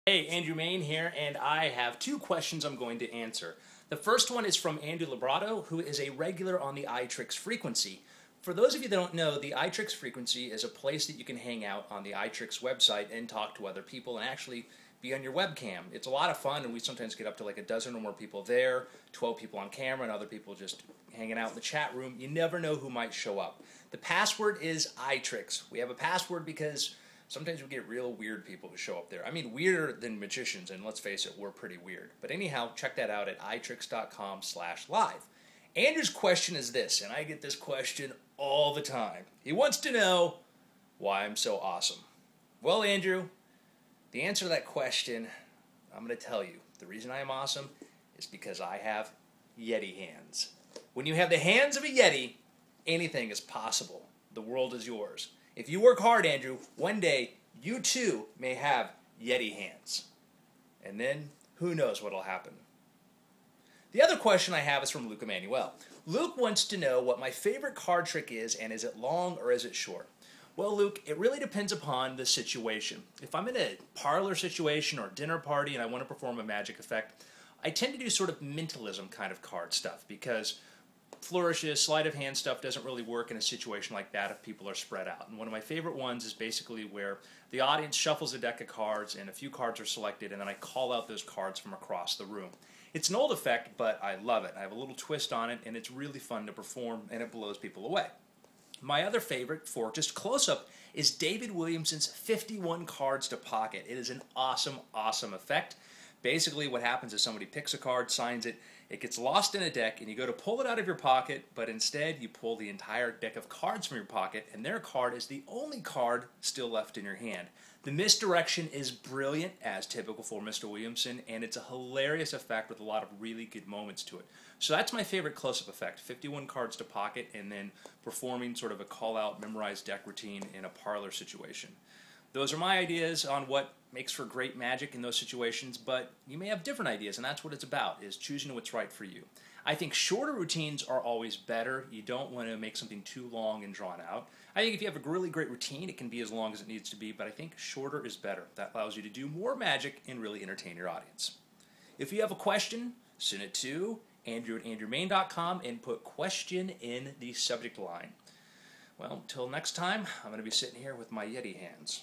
Hey, Andrew Main here, and I have two questions I'm going to answer. The first one is from Andrew Ibrado, who is a regular on the iTricks frequency. For those of you that don't know, the iTricks frequency is a place that you can hang out on the iTricks website and talk to other people and actually be on your webcam. It's a lot of fun, and we sometimes get up to like a dozen or more people there, 12 people on camera, and other people just hanging out in the chat room. You never know who might show up. The password is iTricks. We have a password because sometimes we get real weird people who show up there. I mean, weirder than magicians, and let's face it, we're pretty weird. But anyhow, check that out at itricks.com/live. Andrew's question is this, and I get this question all the time. He wants to know why I'm so awesome. Well, Andrew, the answer to that question, I'm going to tell you. The reason I am awesome is because I have Yeti hands. When you have the hands of a Yeti, anything is possible. The world is yours. If you work hard, Andrew, one day you too may have Yeti hands. And then who knows what will happen. The other question I have is from Luke Emmanuel. Luke wants to know what my favorite card trick is, and is it long or is it short? Well, Luke, it really depends upon the situation. If I'm in a parlor situation or dinner party and I want to perform a magic effect, I tend to do sort of mentalism kind of card stuff because flourishes, sleight of hand stuff doesn't really work in a situation like that if people are spread out. And one of my favorite ones is basically where the audience shuffles a deck of cards and a few cards are selected and then I call out those cards from across the room. It's an old effect, but I love it. I have a little twist on it and it's really fun to perform and it blows people away. My other favorite for just close-up is David Williamson's 51 cards to pocket. It is an awesome, awesome effect. Basically what happens is somebody picks a card, signs it, it gets lost in a deck, and you go to pull it out of your pocket, but instead you pull the entire deck of cards from your pocket, and their card is the only card still left in your hand. The misdirection is brilliant, as typical for Mr. Williamson, and it's a hilarious effect with a lot of really good moments to it. So that's my favorite close-up effect, 51 cards to pocket, and then performing sort of a call-out, memorized deck routine in a parlor situation. Those are my ideas on what makes for great magic in those situations, but you may have different ideas, and that's what it's about, is choosing what's right for you. I think shorter routines are always better. You don't want to make something too long and drawn out. I think if you have a really great routine, it can be as long as it needs to be, but I think shorter is better. That allows you to do more magic and really entertain your audience. If you have a question, send it to andrew@andrewmain.com and put question in the subject line. Well, until next time, I'm going to be sitting here with my Yeti hands.